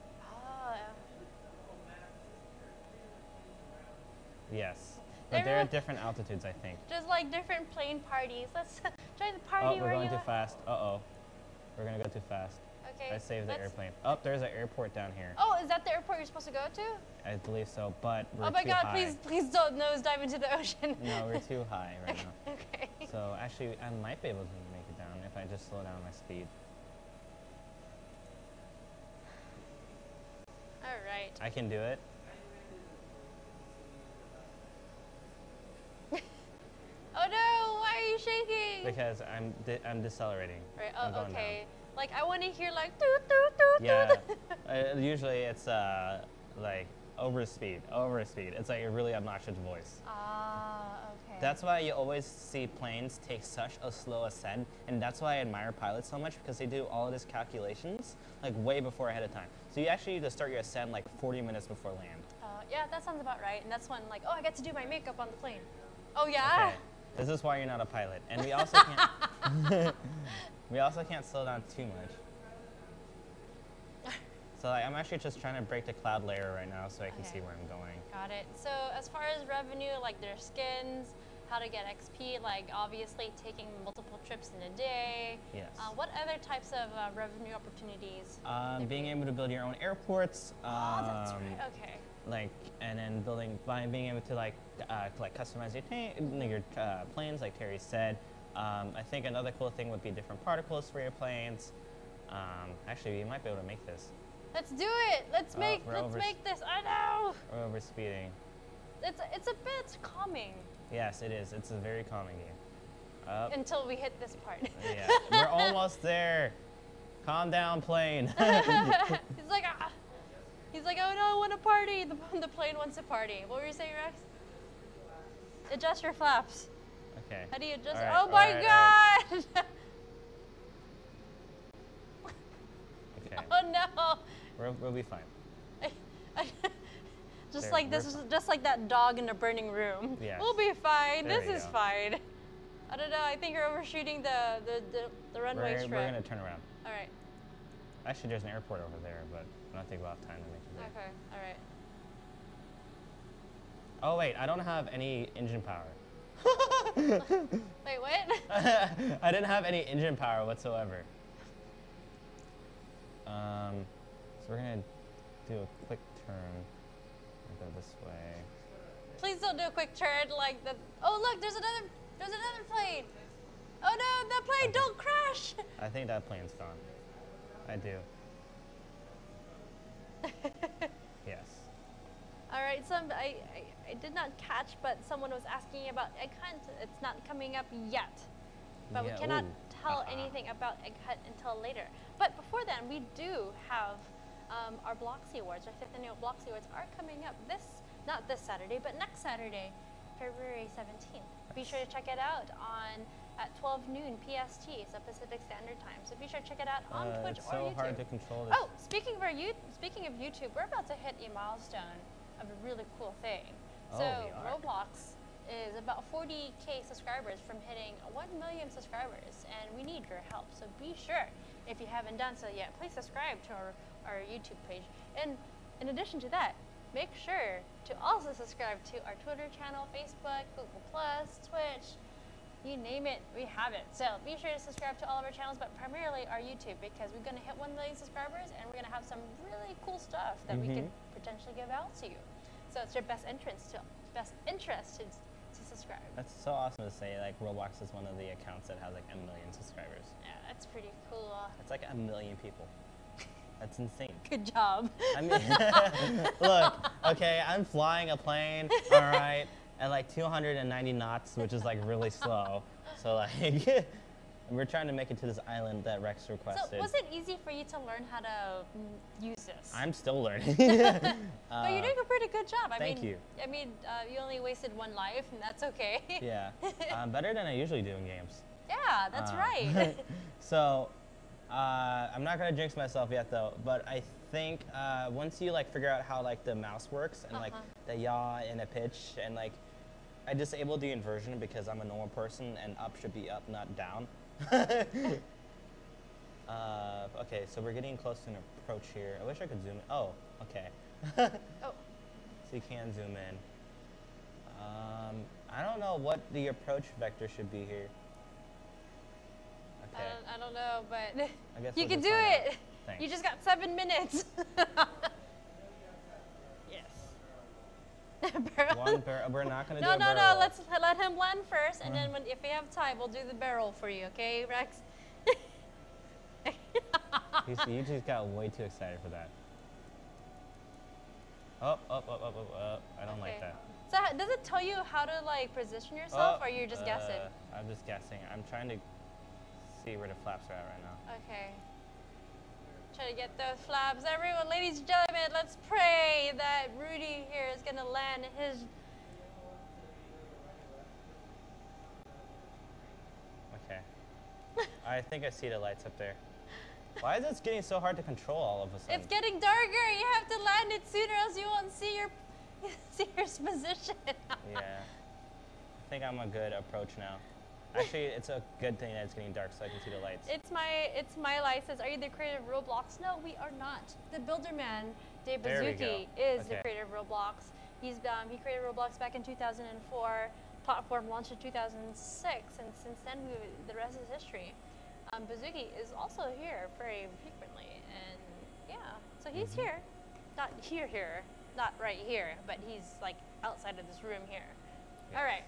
Yes. But they're at different altitudes, I think. Just like different plane parties. Let's join the party. Oh, we're going too fast. Uh-oh. We're going to go too fast. Okay. I saved the let's- airplane. Oh, there's an airport down here. Oh, is that the airport you're supposed to go to? I believe so, but we're Oh my too God! high. Please don't nosedive into the ocean. No, we're too high right now. Okay. So actually, I might be able to make it down if I just slow down my speed. All right. I can do it. Oh no! Why are you shaking? Because I'm decelerating. Right. I'm Oh, going okay. down. Like I want to hear like toot toot toot Yeah. toot. Usually it's like over speed. It's like a really obnoxious voice. Ah, okay. That's why you always see planes take such a slow ascent, and that's why I admire pilots so much, because they do all of these calculations like way before ahead of time. So you actually need to start your ascent like 40 minutes before land. Yeah, that sounds about right. And that's when like, oh, I get to do my makeup on the plane. Oh yeah. Okay. This is why you're not a pilot, and we also can't. We also can't slow down too much. So like, I'm actually just trying to break the cloud layer right now so I can Okay. see where I'm going. Got it. So as far as revenue, like their skins, how to get XP, like obviously taking multiple trips in a day. Yes. What other types of revenue opportunities? Being able to build your own airports. Oh, that's right. Okay. Like, and then being able to like customize your planes, like Terry said. I think another cool thing would be different particles for your planes. Actually, you might be able to make this. Let's do it. Let's make this. I know. We're over speeding. It's a bit calming Yes, it is. It's a very calming game. Up. until we hit this part. Yeah, we're almost there. Calm down, plane. He's like, ah. He's like, oh no, I want a party. The plane wants a party. What were you saying, Rex? Adjust your flaps. Okay. How do you adjust? All right, Oh my all right. God! Okay. Oh no! We'll be fine. Just There, like we're this, just like that dog in the burning room. Yes. We'll be fine. There This you is go. fine. I don't know. I think you're overshooting the runway strip. We're gonna turn around. All right. Actually, there's an airport over there, but I don't think we'll have time to make it there. Okay. All right. Oh wait, I don't have any engine power. Wait, what? I didn't have any engine power whatsoever. So we're gonna do a quick turn. We'll go this way. Please don't do a quick turn like the. Oh look, there's another plane. Oh no, that plane! Don't crash. I think that plane's gone. I do. Yes. All right, I did not catch, but someone was asking about Egg Hunt. It's not coming up yet, but Yeah, we cannot ooh. tell anything about Egg Hunt until later. But before then, we do have our Bloxy Awards. Our 5th annual Bloxy Awards are coming up not this Saturday, but next Saturday, February 17th. Be sure to check it out at 12 noon PST, so Pacific Standard Time. So be sure to check it out on Twitch It's or so YouTube. hard to control this. Oh, speaking of YouTube, we're about to hit a milestone of a really cool thing. Oh, So we are. Roblox is about 40K subscribers from hitting 1 million subscribers, and we need your help. So be sure, if you haven't done so yet, please subscribe to our YouTube page. And in addition to that, make sure to also subscribe to our Twitter channel, Facebook, Google+, Twitch, you name it, we have it. So be sure to subscribe to all of our channels, but primarily our YouTube, because we're going to hit 1 million subscribers, and we're going to have some really cool stuff that we could potentially give out to you. So it's your best interest to subscribe. That's so awesome to say. Like Roblox is one of the accounts that has like 1 million subscribers. Yeah, that's pretty cool. That's like 1 million people. That's insane. Good job. I mean, look, okay, I'm flying a plane, all right, at like 290 knots, which is like really slow. So like, we're trying to make it to this island that Rex requested. So was it easy for you to learn how to use this? I'm still learning. But you're doing a pretty good job. Thank you. I mean, you only wasted 1 life, and that's okay. Yeah, better than I usually do in games. Yeah, that's right. So, I'm not gonna jinx myself yet though, but I think once you like figure out how like the mouse works and like the yaw and the pitch and like, I disabled the inversion because I'm a normal person and up should be up, not down. Okay, so we're getting close to an approach here. I wish I could zoom in. Oh, okay. Oh. So you can zoom in. I don't know what the approach vector should be here. Okay. I don't know, but I guess you we'll can just do find it. Thanks. You just got 7 minutes. Yes. Barrel. One barrel. We're not gonna do No, a barrel. no. Let's let him land first, and then if we have time, we'll do the barrel for you. Okay, Rex? You just got way too excited for that. Up. I don't like that. So does it tell you how to like position yourself, or you're just guessing? I'm just guessing. I'm trying to see where the flaps are at right now. Okay. Try to get those flaps. Everyone, ladies and gentlemen, let's pray that Rudy here is gonna land his. Okay. I think I see the lights up there. Why is it getting so hard to control all of a sudden? It's getting darker. You have to land it sooner, else you won't see your position. Yeah. I think I'm a good approach now. Actually, it's a good thing that it's getting dark so I can see the lights. It's my license. Are you the creator of Roblox? No, we are not. The builder man, Dave There we Bazuki, go. is the Okay. creator of Roblox. He created Roblox back in 2004. Platform launched in 2006, and since then the rest is history. Bazuki is also here very frequently, and yeah, so he's here, not here, not right here, but he's like outside of this room here. Yes. All right,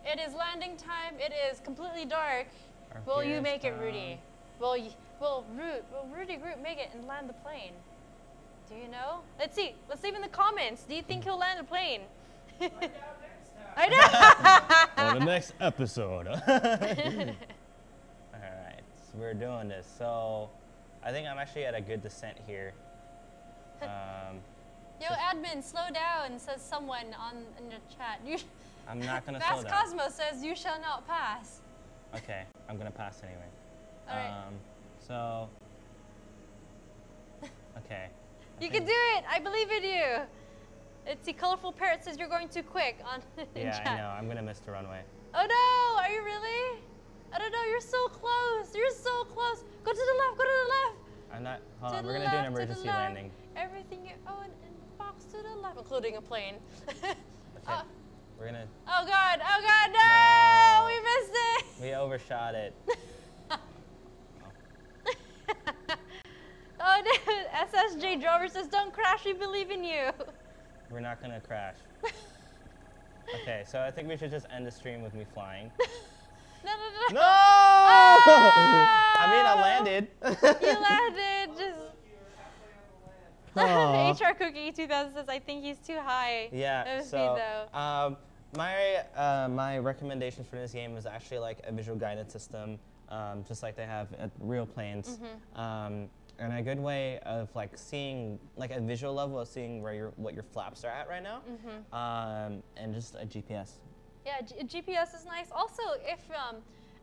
it is landing time. It is completely dark. Our Will you gear make is it, Rudy? Will Rudy Group make it and land the plane? Do you know? Let's see. Let's leave in the comments. Do you think he'll land the plane? Find out next time. I know. On the next episode. Alright, so we're doing this. So I think I'm actually at a good descent here. Yo, admin, slow down, says someone in the chat. I'm not going to Fast slow down. Cosmos says you shall not pass. Okay, I'm going to pass anyway. All right. So, okay. You can do it. I believe in you. It's the colorful parrot says you're going too quick on in Yeah, chat. I know. I'm going to miss the runway. Oh no, are you really? I don't know, you're so close. You're so close. Go to the left, go to the left. I'm not. Hold To on, the we're going to do an left, to the emergency left. landing. Everything you own in the box to the left, including a plane. Okay. We're going to. Oh God, no, No. we missed it. We overshot it. Oh no, SSJ Drover says don't crash, we believe in you. We're not going to crash. Okay, so I think we should just end the stream with me flying. No. No! Ah! I mean, I landed. You landed, just. Aw. HR Cookie 2000 says I think he's too high. Yeah, of speed, so though. my recommendations for this game was actually like a visual guidance system, just like they have at real planes. And a good way of like seeing, like a visual level of seeing where what your flaps are at right now, and just a GPS. Yeah, GPS is nice. Also, if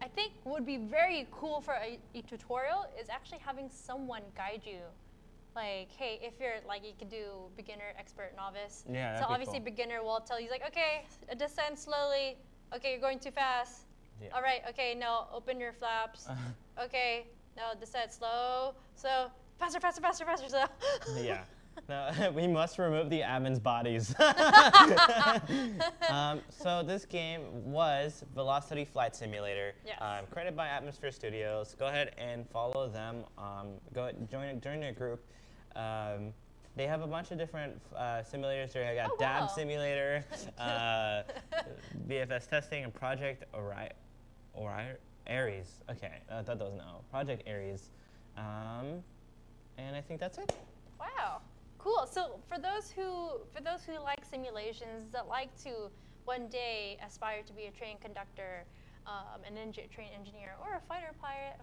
I think what would be very cool for a tutorial is actually having someone guide you. Like, hey, if you're like, you could do beginner, expert, novice. Yeah, So that'd be obviously cool. beginner will tell you like, okay, descend slowly. Okay, you're going too fast. Yeah. All right, okay, no, open your flaps. Okay, no, descend slow. So faster. So. Yeah. No, we must remove the admin's bodies. So this game was Velocity Flight Simulator, Yes. created by Atmosphere Studios. Go ahead and follow them. Join their group. They have a bunch of different simulators. They got Oh, Dab wow. Simulator, BFS Testing, and Project Aries. Okay, I thought that was no. Project Aries. And I think that's it. Wow, cool. So for those who like simulations, that like to one day aspire to be a train conductor, train engineer, or a fighter pilot,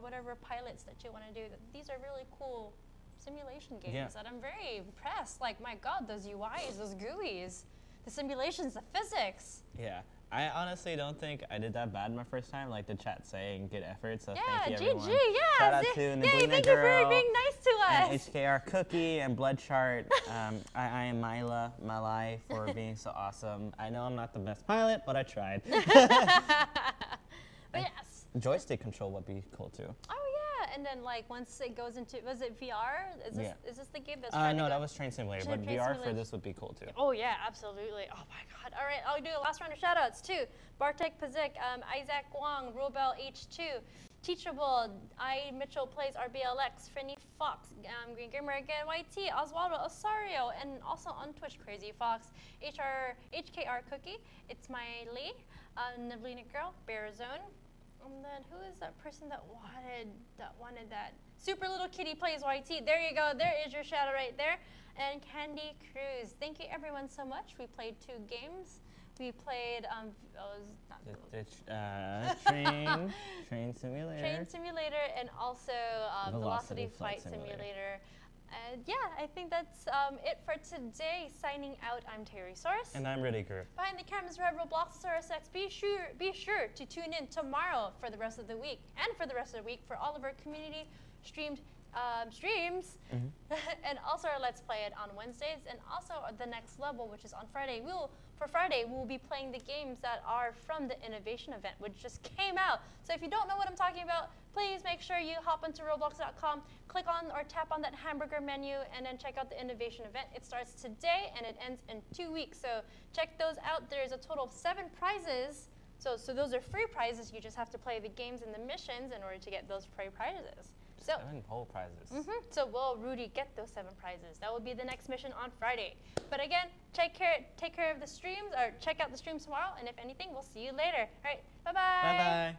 whatever pilots that you want to do, these are really cool simulation games. Yeah. And I'm very impressed. Like, my God, those UIs, those GUIs, the simulations, the physics. Yeah. I honestly don't think I did that bad my first time, like the chat saying good effort, so Yeah, thank you GG, everyone. yeah. Shout out to Yay, Nablina thank you for Girl being nice to and us. HKR Cookie and Bloodchart. I am Mila Malai for being so awesome. I know I'm not the best pilot, but I tried. But yes. Joystick control would be cool too. Oh yeah, and then like once it goes into, was it VR? Is this Yeah. is this the game that's trying to No, go? that was Train Simulator, but Train VR for Simulator. this would be cool too. Oh yeah, absolutely. Oh my God. All right, I'll do a last round of shoutouts too. Bartek Pazik, Isaac Wong, Robel H2, Teachable, I Mitchell plays RBLX, Finny Fox, Green Gamer again, YT, Oswaldo, Osario, and also on Twitch, Crazy Fox, HKR Cookie, It's My Lee, Niblina Girl, Bearzone, and then who is that person that wanted that? Super Little Kitty plays YT. There you go. There is your shadow right there. And Candy Cruz. Thank you everyone so much. We played 2 games. We played Train Simulator. Train Simulator and also Velocity Flight Simulator. Yeah, I think that's it for today. Signing out, I'm Terry Source. And I'm Riddick Group. Behind the cameras, Red Roblox X. Be sure to tune in tomorrow for the rest of the week and for the rest of the week for all of our community streams. And also our Let's Play It on Wednesdays, and also the next level, which is on Friday. For Friday, we'll be playing the games that are from the Innovation event, which just came out. So if you don't know what I'm talking about, please make sure you hop onto Roblox.com, click on or tap on that hamburger menu, and then check out the Innovation event. It starts today and it ends in 2 weeks. So check those out. There's a total of 7 prizes. So those are free prizes. You just have to play the games and the missions in order to get those free prizes. 7 whole prizes. So will Rudy get those 7 prizes? That will be the next mission on Friday. But again, take care of the streams, or check out the streams tomorrow. And if anything, we'll see you later. All right, bye-bye. Bye-bye.